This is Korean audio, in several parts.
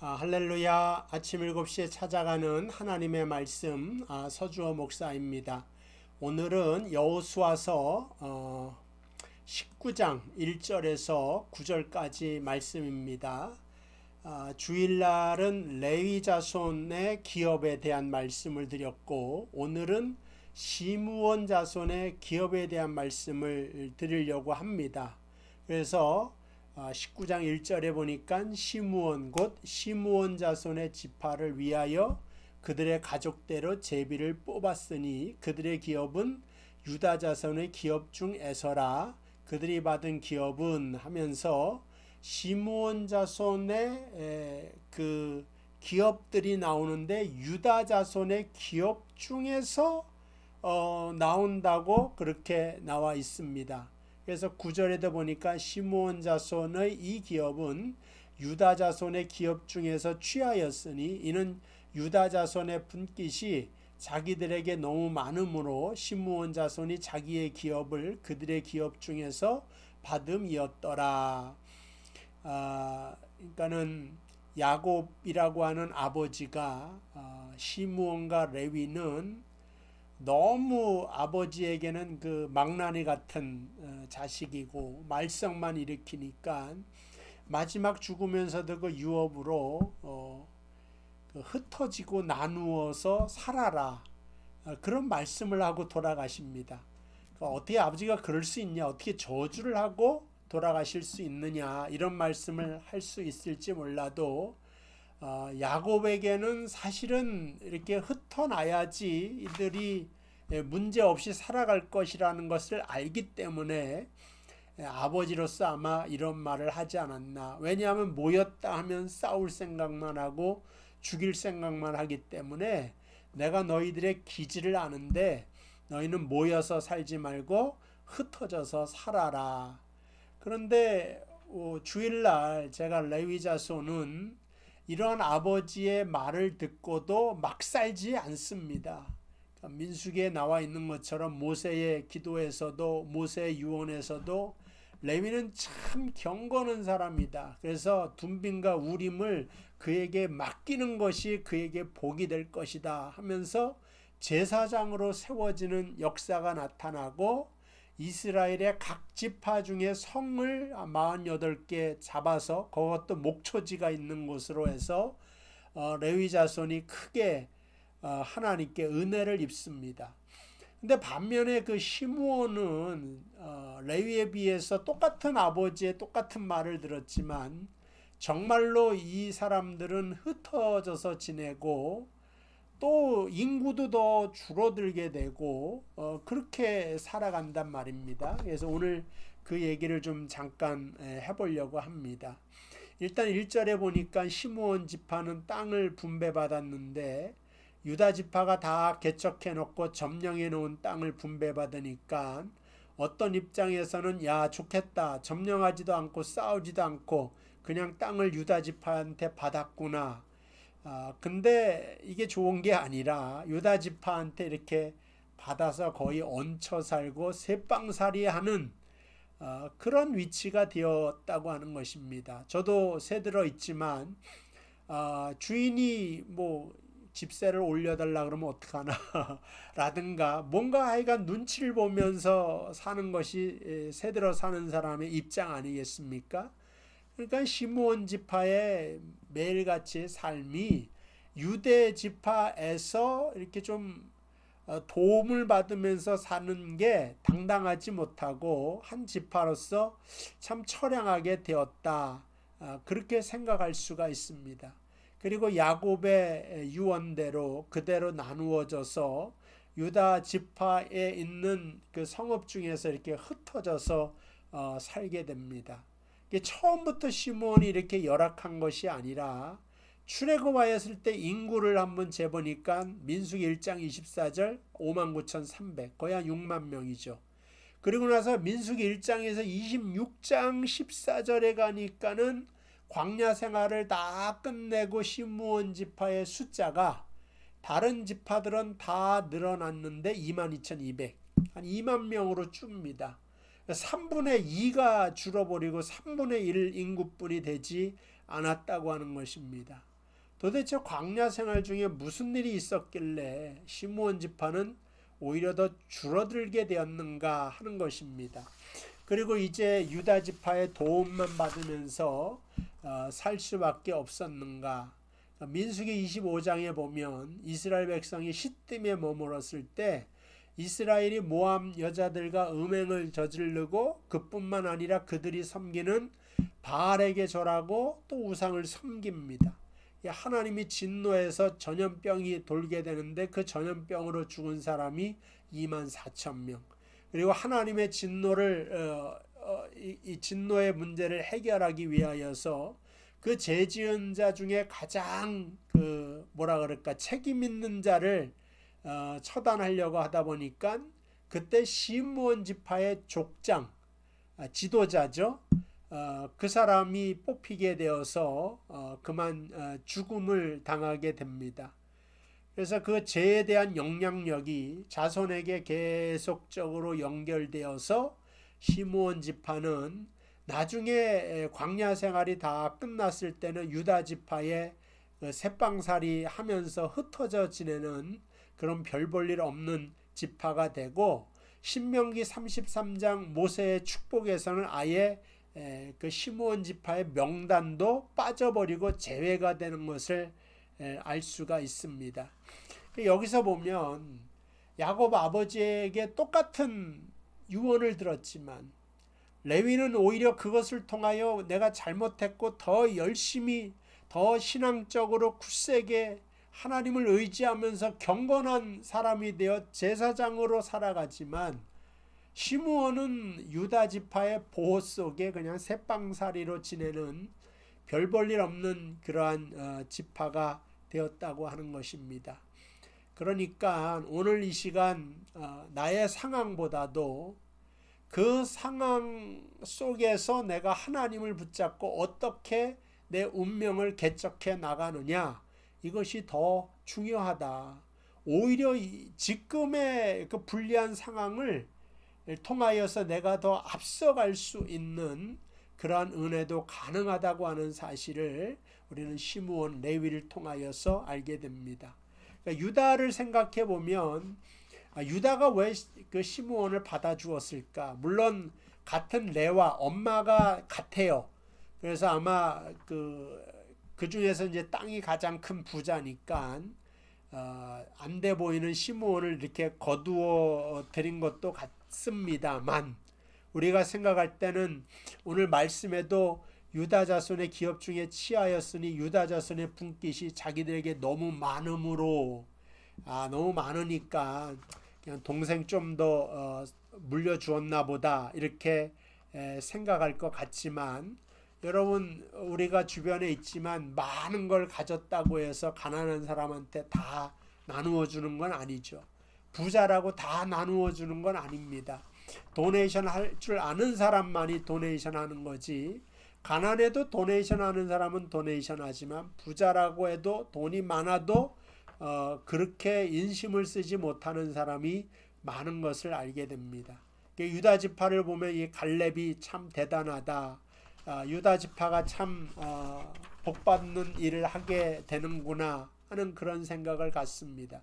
할렐루야. 아침 7시에 찾아가는 하나님의 말씀 서주호 목사입니다. 오늘은 여호수아서 19장 1절에서 9절까지 말씀입니다. 주일날은 레위 자손의 기업에 대한 말씀을 드렸고, 오늘은 시므온 자손의 기업에 대한 말씀을 드리려고 합니다. 그래서 19장 1절에 보니까 시므온 곧 시므온 자손의 지파를 위하여 그들의 가족대로 제비를 뽑았으니 그들의 기업은 유다 자손의 기업 중 에서라. 그들이 받은 기업은 하면서 시므온 자손의 그 기업들이 나오는데 유다 자손의 기업 중에서 나온다고 그렇게 나와 있습니다. 그래서 9절에도 보니까 시므온 자손의 이 기업은 유다 자손의 기업 중에서 취하였으니 이는 유다 자손의 분깃이 자기들에게 너무 많으므로 시므온 자손이 자기의 기업을 그들의 기업 중에서 받음이었더라. 그러니까는 야곱이라고 하는 아버지가 시므온과 레위는 너무 아버지에게는 그 망나니 같은 자식이고 말썽만 일으키니까 마지막 죽으면서도 그 유업으로 흩어지고 나누어서 살아라, 그런 말씀을 하고 돌아가십니다. 어떻게 아버지가 그럴 수 있냐, 어떻게 저주를 하고 돌아가실 수 있느냐, 이런 말씀을 할 수 있을지 몰라도 야곱에게는 사실은 이렇게 흩어놔야지 이들이 문제없이 살아갈 것이라는 것을 알기 때문에 아버지로서 아마 이런 말을 하지 않았나. 왜냐하면 모였다 하면 싸울 생각만 하고 죽일 생각만 하기 때문에 내가 너희들의 기질을 아는데 너희는 모여서 살지 말고 흩어져서 살아라. 그런데 주일날 제가 레위 자손은 이러한 아버지의 말을 듣고도 막 살지 않습니다. 민수기에 나와 있는 것처럼 모세의 기도에서도 모세의 유언에서도 레위는 참 경건한 사람이다. 그래서 둠빔과 우림을 그에게 맡기는 것이 그에게 복이 될 것이다 하면서 제사장으로 세워지는 역사가 나타나고, 이스라엘의 각 지파 중에 성을 48개 잡아서 그것도 목초지가 있는 곳으로 해서 레위 자손이 크게 하나님께 은혜를 입습니다. 근데 반면에 그 시므온은 레위에 비해서 똑같은 아버지의 똑같은 말을 들었지만 정말로 이 사람들은 흩어져서 지내고 또 인구도 더 줄어들게 되고 그렇게 살아간단 말입니다. 그래서 오늘 그 얘기를 좀 잠깐 해보려고 합니다. 일단 1절에 보니까 시므온 지파는 땅을 분배받았는데 유다 지파가 다 개척해 놓고 점령해 놓은 땅을 분배받으니까 어떤 입장에서는 야 좋겠다, 점령하지도 않고 싸우지도 않고 그냥 땅을 유다 지파한테 받았구나. 근데 이게 좋은 게 아니라 유다 지파한테 이렇게 받아서 거의 얹혀 살고 새빵살이 하는 그런 위치가 되었다고 하는 것입니다. 저도 새들어 있지만 주인이 뭐 집세를 올려달라 그러면 어떡하나 라든가 뭔가 하여간 눈치를 보면서 사는 것이 새들어 사는 사람의 입장 아니겠습니까? 그러니까 시므온 지파의 매일같이 삶이 유대 지파에서 이렇게 좀 도움을 받으면서 사는 게 당당하지 못하고 한 지파로서 참 처량하게 되었다, 그렇게 생각할 수가 있습니다. 그리고 야곱의 유언대로 그대로 나누어져서 유다 지파에 있는 그 성읍 중에서 이렇게 흩어져서 살게 됩니다. 처음부터 시므온이 이렇게 열악한 것이 아니라 출애굽하였을 때 인구를 한번 재보니까 민수기 1장 24절 59,300, 거의 한 6만 명이죠. 그리고 나서 민수기 1장에서 26장 14절에 가니까는 광야 생활을 다 끝내고 시므온 지파의 숫자가 다른 지파들은 다 늘어났는데 22,200, 한 2만 명으로 줍니다. 3분의 2가 줄어버리고 3분의 1 인구뿐이 되지 않았다고 하는 것입니다. 도대체 광야 생활 중에 무슨 일이 있었길래 시므온 지파는 오히려 더 줄어들게 되었는가 하는 것입니다. 그리고 이제 유다 지파의 도움만 받으면서 살 수밖에 없었는가. 민수기 25장에 보면 이스라엘 백성이 시딤에 머물었을 때 이스라엘이 모압 여자들과 음행을 저지르고 그뿐만 아니라 그들이 섬기는 바알에게 절하고 또 우상을 섬깁니다. 하나님이 진노해서 전염병이 돌게 되는데 그 전염병으로 죽은 사람이 24,000명. 그리고 하나님의 진노를 이 진노의 문제를 해결하기 위하여서 그 죄 지은 자 중에 가장 책임 있는 자를 처단하려고 하다 보니까 그때 시므온 지파의 족장, 지도자죠. 그 사람이 뽑히게 되어서 그만 죽음을 당하게 됩니다. 그래서 그 죄에 대한 영향력이 자손에게 계속적으로 연결되어서 시므온 지파는 나중에 광야 생활이 다 끝났을 때는 유다 지파의 새빵살이 하면서 흩어져 지내는 그런 별 볼 일 없는 지파가 되고, 신명기 33장 모세의 축복에서는 아예 그 시므온 지파의 명단도 빠져버리고 제외가 되는 것을 알 수가 있습니다. 여기서 보면 야곱 아버지에게 똑같은 유언을 들었지만 레위는 오히려 그것을 통하여 내가 잘못했고 더 열심히 더 신앙적으로 굳세게 하나님을 의지하면서 경건한 사람이 되어 제사장으로 살아가지만, 시므온은 유다 지파의 보호 속에 그냥 새빵살이로 지내는 별 볼 일 없는 그러한 지파가 되었다고 하는 것입니다. 그러니까 오늘 이 시간 나의 상황보다도 그 상황 속에서 내가 하나님을 붙잡고 어떻게 내 운명을 개척해 나가느냐, 이것이 더 중요하다. 오히려 지금의 그 불리한 상황을 통하여서 내가 더 앞서갈 수 있는 그러한 은혜도 가능하다고 하는 사실을 우리는 시므온 레위를 통하여서 알게 됩니다. 그러니까 유다를 생각해 보면 유다가 왜 그 시므온을 받아주었을까? 물론 같은 레와 엄마가 같아요. 그래서 아마 그 중에서 이제 땅이 가장 큰 부자니까 안 돼 보이는 시므온을 이렇게 거두어 드린 것도 같습니다만, 우리가 생각할 때는 오늘 말씀에도 유다 자손의 기업 중에 취하였으니 유다 자손의 분깃이 자기들에게 너무 많음으로 너무 많으니까 그냥 동생 좀 더 물려주었나 보다 이렇게 생각할 것 같지만, 여러분 우리가 주변에 있지만 많은 걸 가졌다고 해서 가난한 사람한테 다 나누어 주는 건 아니죠. 부자라고 다 나누어 주는 건 아닙니다. 도네이션 할 줄 아는 사람만이 도네이션 하는 거지, 가난해도 도네이션 하는 사람은 도네이션 하지만 부자라고 해도 돈이 많아도 그렇게 인심을 쓰지 못하는 사람이 많은 것을 알게 됩니다. 유다 지파를 보면 이 갈렙이 참 대단하다. 유다 지파가 참 복받는 일을 하게 되는구나 하는 그런 생각을 갖습니다.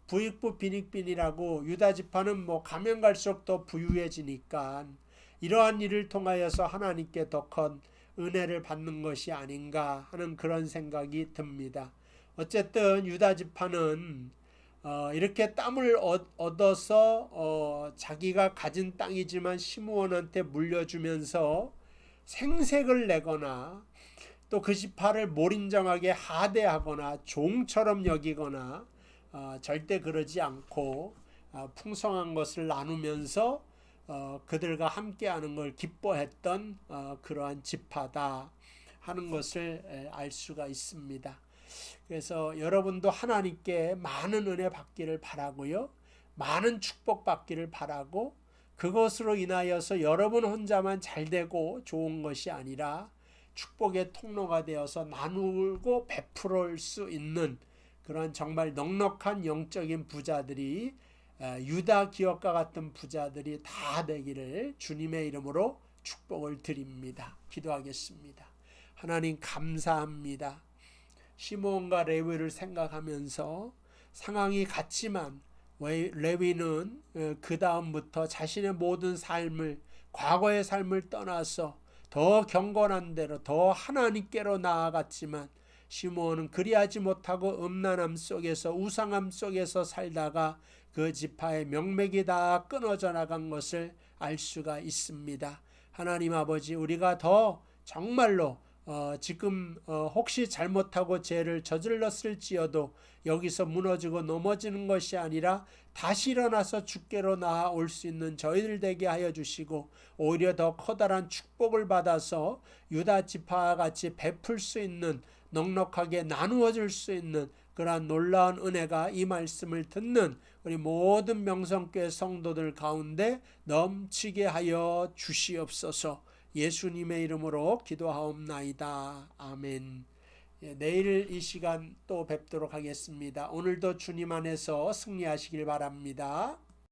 부익부 빈익빈이라고 유다 지파는 뭐 가면 갈수록 더 부유해지니까 이러한 일을 통하여서 하나님께 더 큰 은혜를 받는 것이 아닌가 하는 그런 생각이 듭니다. 어쨌든 유다 지파는 이렇게 땅을 얻어서 자기가 가진 땅이지만 시므온한테 물려주면서 생색을 내거나 또 그 지파를 몰인정하게 하대하거나 종처럼 여기거나 절대 그러지 않고 풍성한 것을 나누면서 그들과 함께하는 걸 기뻐했던 그러한 지파다 하는 것을 알 수가 있습니다. 그래서 여러분도 하나님께 많은 은혜 받기를 바라고요, 많은 축복 받기를 바라고, 그것으로 인하여서 여러분 혼자만 잘되고 좋은 것이 아니라 축복의 통로가 되어서 나누고 베풀을 수 있는 그런 정말 넉넉한 영적인 부자들이, 유다 기업과 같은 부자들이 다 되기를 주님의 이름으로 축복을 드립니다. 기도하겠습니다. 하나님 감사합니다. 시므온과 레위를 생각하면서 상황이 같지만 레위는 그 다음부터 자신의 모든 삶을, 과거의 삶을 떠나서 더 경건한 대로 더 하나님께로 나아갔지만, 시므온은 그리하지 못하고 음란함 속에서, 우상함 속에서 살다가 그 지파의 명맥이 다 끊어져 나간 것을 알 수가 있습니다. 하나님 아버지, 우리가 더 정말로 지금 혹시 잘못하고 죄를 저질렀을지어도 여기서 무너지고 넘어지는 것이 아니라 다시 일어나서 주께로 나아올 수 있는 저희들 되게 하여 주시고, 오히려 더 커다란 축복을 받아서 유다 지파와 같이 베풀 수 있는, 넉넉하게 나누어 줄 수 있는 그러한 놀라운 은혜가 이 말씀을 듣는 우리 모든 명성교회 성도들 가운데 넘치게 하여 주시옵소서. 예수님의 이름으로 기도하옵나이다. 아멘. 내일 이 시간 또 뵙도록 하겠습니다. 오늘도 주님 안에서 승리하시길 바랍니다.